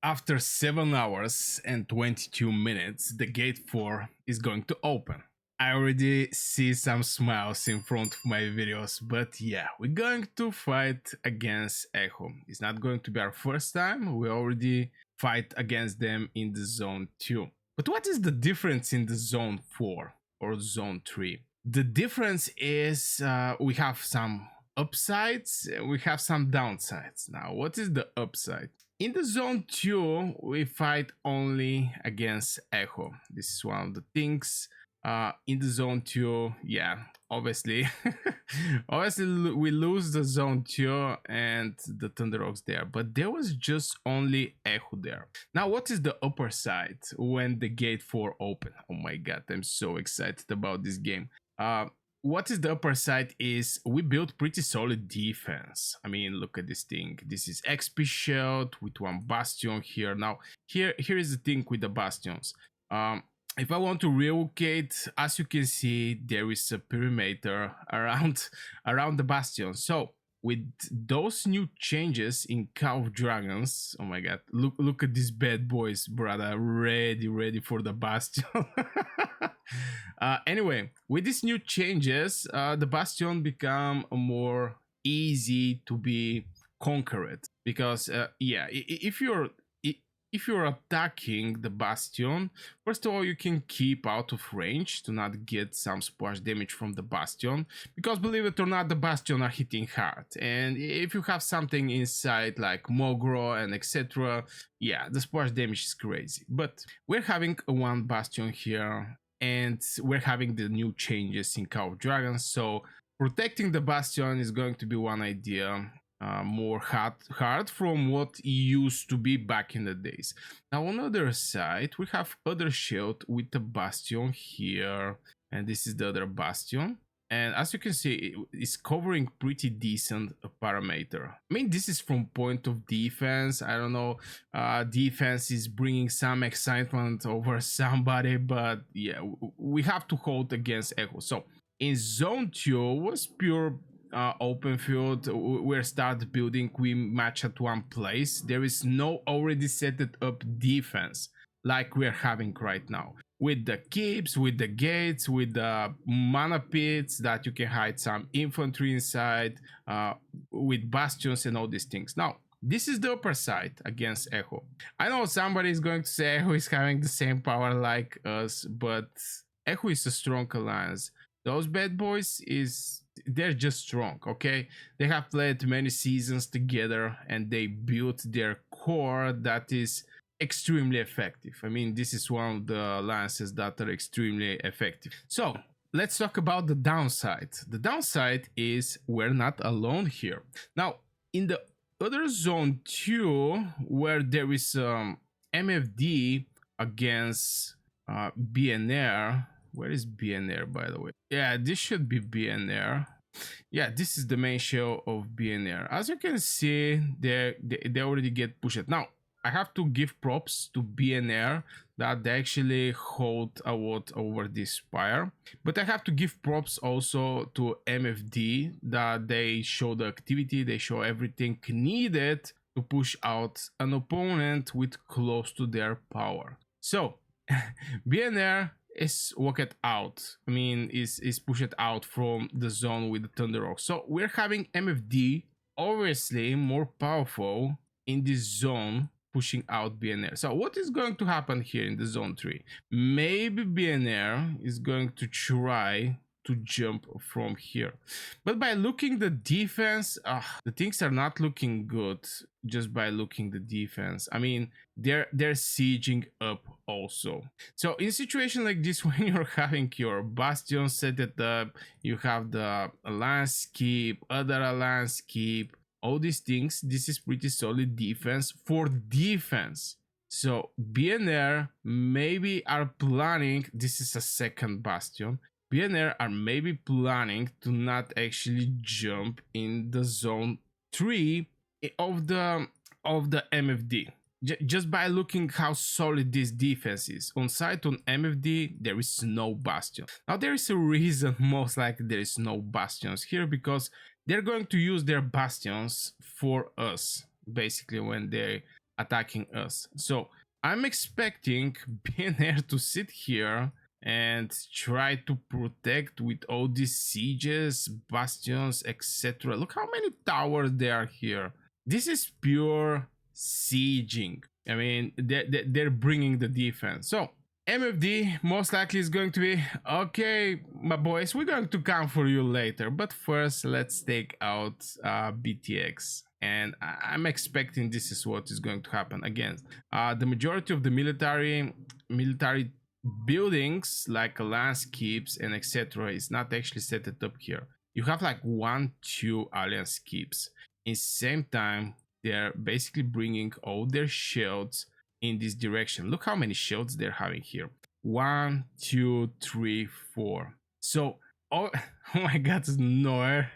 After 7 hours and 22 minutes, the gate 4 is going to open. I already see some smiles in front of my videos, but yeah, we're going to fight against Echo. It's not going to be our first time, we already fight against them in the zone 2. But what is the difference in the zone 4 or zone 3? The difference is we have some upsides, we have some downsides. Now, what is the upside? In the zone 2, we fight only against Echo. This is one of the things. In the zone 2, yeah, obviously, obviously we lose the zone 2 and the Thunder Rocks there, but there was just only Echo there. Now, what is the upper side when the gate 4 open? Oh my god, I'm so excited about this game. What is the upper side is we built pretty solid defense. I mean, look at this thing. This is XP shield with one bastion here. Now, here is the thing with the bastions. If I want to relocate, as you can see, there is a perimeter around the bastion. So with those new changes in Call of Dragons, oh my god, look at these bad boys, brother, ready for the bastion. Anyway, with these new changes, the bastion become more easy to be conquered because yeah, if you're attacking the bastion, first of all, you can keep out of range to not get some splash damage from the bastion, because believe it or not, the bastion are hitting hard, and if you have something inside like Mogro and etc., yeah, the splash damage is crazy. But we're having one bastion here, and we're having the new changes in Call of Dragons, so protecting the bastion is going to be one idea. More hard from what used to be back in the days. Now on the other side, we have other shield with the bastion here, and this is the other bastion. And as you can see, it's covering pretty decent parameter. I mean, this is from point of defense. I don't know, defense is bringing some excitement over somebody, but yeah, we have to hold against Echo. So in zone 2 was pure open field. We start building, we match at one place. There is no already set it up defense like we're having right now, with the keeps, with the gates, with the mana pits that you can hide some infantry inside, with bastions and all these things. Now this is the upper side against Echo. I know somebody is going to say Echo is having the same power like us, but Echo is a strong alliance. Those bad boys they're just strong, okay? They have played many seasons together and they built their core that is extremely effective. I mean, this is one of the alliances that are extremely effective. So let's talk about the downside. The downside is we're not alone here. Now, in the other zone 2, where there is MFD against BNR. Where is BNR, by the way? Yeah, this should be BNR. Yeah, this is the main show of BNR. As you can see, they already get pushed. Now, I have to give props to BNR that they actually hold a lot over this spire. But I have to give props also to MFD that they show the activity, they show everything needed to push out an opponent with close to their power. So, BNR is walked out. I mean, is pushed out from the zone with the Thunder Rock. So we're having MFD obviously more powerful in this zone, pushing out BNR. So what is going to happen here in the zone 3? Maybe BNR is going to try to jump from here, but by looking the defense, the things are not looking good. Just by looking the defense, I mean, they're sieging up also. So in a situation like this, when you're having your bastion set it up, you have the alliance keep, other alliance keep, all these things, this is pretty solid defense for defense. So BNR maybe are planning, this is a second bastion, BNR are maybe planning to not actually jump in the zone 3 of the MFD. Just by looking how solid this defense is. On site on MFD, there is no bastion. Now there is a reason most likely there is no bastions here, because they're going to use their bastions for us, basically, when they attacking us. So I'm expecting BNR to sit here and try to protect with all these sieges, bastions, etc. Look how many towers there are here. This is pure sieging. I mean, they're bringing the defense. So MFD most likely is going to be okay, my boys. We're going to come for you later, but first let's take out BTX. And I'm expecting this is what is going to happen again. The majority of the military buildings like alliance keeps and etc. is not actually set it up here. You have like 1-2 alliance keeps. In same time, they're basically bringing all their shields in this direction. Look how many shields they're having here. 1, 2, 3, 4. So oh, oh my god, Noir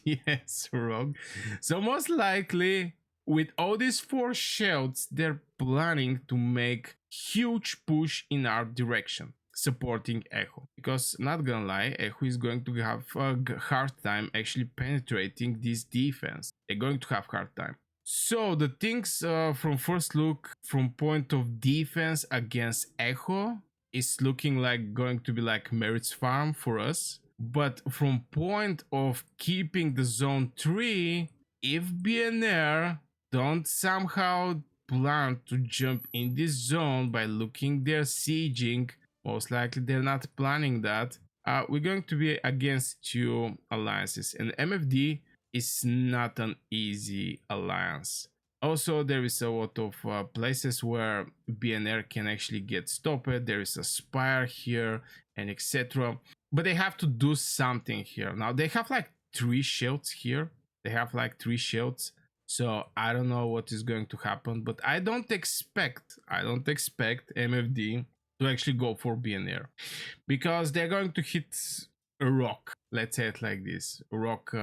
yes, Rogue. So most likely with all these 4 shields, they're planning to make huge push in our direction, supporting Echo. Because not gonna lie, Echo is going to have a hard time actually penetrating this defense. They're going to have hard time. So the things from first look, from point of defense against Echo, is looking like going to be like Merit's farm for us. But from point of keeping the zone 3, if BNR don't somehow plan to jump in this zone by looking their sieging, most likely they're not planning that, we're going to be against 2 alliances. And MFD is not an easy alliance. Also, there is a lot of places where BNR can actually get stopped. There is a spire here and etc. But they have to do something here. Now they have like 3 shields here. They have like 3 shields. So I don't know what is going to happen, but I don't expect MFD to actually go for BNR because they're going to hit a rock. Let's say it like this: rock.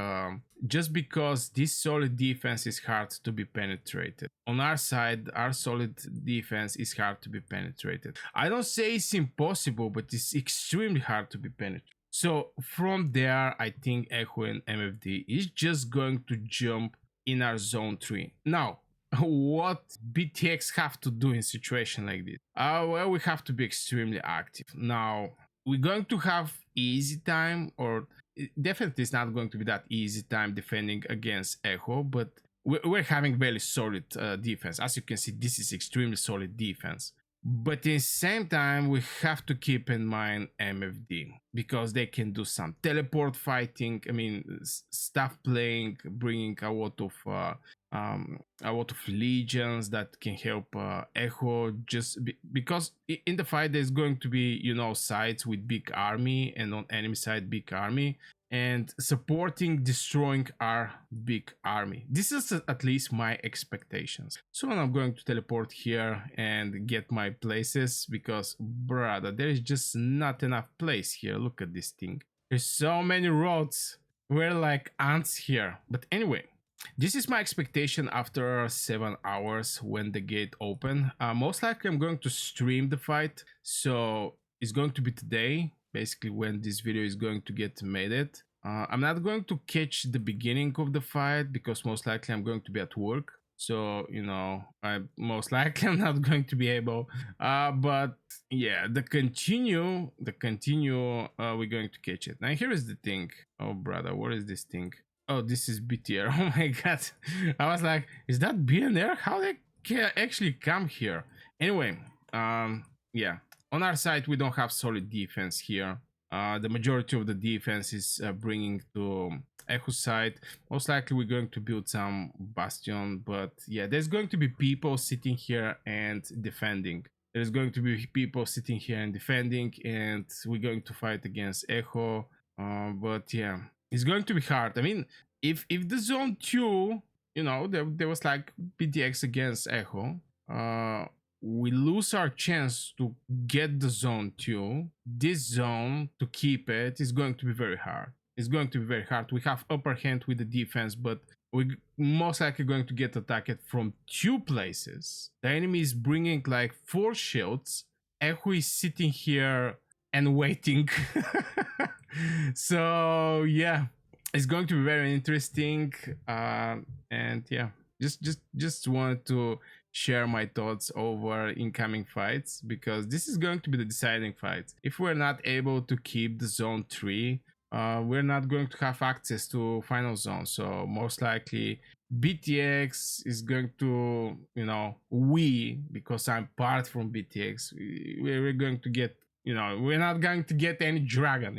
Just because this solid defense is hard to be penetrated. On our side, our solid defense is hard to be penetrated. I don't say it's impossible, but it's extremely hard to be penetrated. So from there, I think Echo and MFD is just going to jump in our zone 3. Now, what BTX have to do in situation like this? Well, we have to be extremely active. Now, we're going to have easy time, or definitely it's not going to be that easy time defending against Echo, but we're having very solid defense. As you can see, this is extremely solid defense. But at the same time, we have to keep in mind MFD because they can do some teleport fighting. I mean, stuff playing, bringing a lot of legions that can help Echo. Just because in the fight there's going to be, you know, sides with big army, and on enemy side big army, and supporting destroying our big army. This is at least my expectations. So I'm going to teleport here and get my places because, brother, there is just not enough place here. Look at this thing. There's so many roads. We're like ants here. But anyway, this is my expectation after 7 hours when the gate open. Most likely I'm going to stream the fight. So it's going to be today, basically when this video is going to get made it. I'm not going to catch the beginning of the fight because most likely I'm going to be at work. So, you know, I most likely I'm not going to be able. But yeah, the continue, we're going to catch it. Now here is the thing. Oh, brother, what is this thing? Oh, this is BTR. Oh my god. I was like, is that BNR? How they can actually come here? Anyway, yeah. On our side, we don't have solid defense here. The majority of the defense is bringing to Echo's side. Most likely we're going to build some bastion, but yeah, there's going to be people sitting here and defending. There's going to be people sitting here and defending, and we're going to fight against Echo. But yeah, it's going to be hard. I mean, if the zone 2, you know, there was like BTX against Echo, we lose our chance to get the zone 2. This zone, to keep it, is going to be very hard. It's going to be very hard. We have upper hand with the defense, but we're most likely going to get attacked from 2 places. The enemy is bringing like 4 shields. Echo is sitting here and waiting. So yeah, it's going to be very interesting. And yeah, just wanted to share my thoughts over incoming fights, because this is going to be the deciding fight. If we're not able to keep the zone 3, we're not going to have access to final zone. So most likely BTX is going to, because I'm part from BTX, we're going to get, we're not going to get any dragon,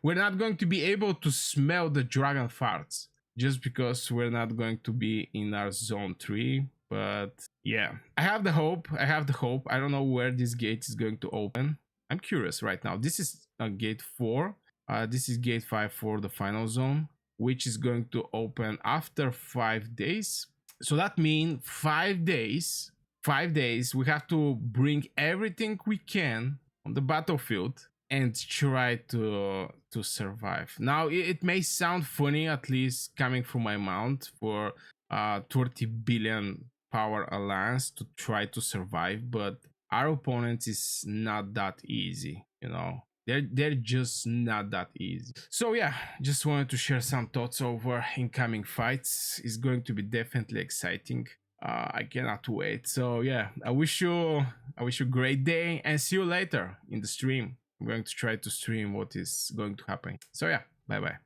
we're not going to be able to smell the dragon farts, just because we're not going to be in our zone 3. But yeah, I have the hope. I don't know where this gate is going to open. I'm curious right now. This is gate 4. This is gate 5 for the final zone, which is going to open after 5 days. So that means 5 days. 5 days, we have to bring everything we can on the battlefield and try to survive. Now, it may sound funny, at least coming from my mount, for 30 billion power alliance to try to survive, but our opponents is not that easy, they're just not that easy. So yeah, just wanted to share some thoughts over incoming fights. It's going to be definitely exciting. I cannot wait. So yeah, I wish you a great day, and see you later in the stream. I'm going to try to stream what is going to happen. So yeah, bye bye.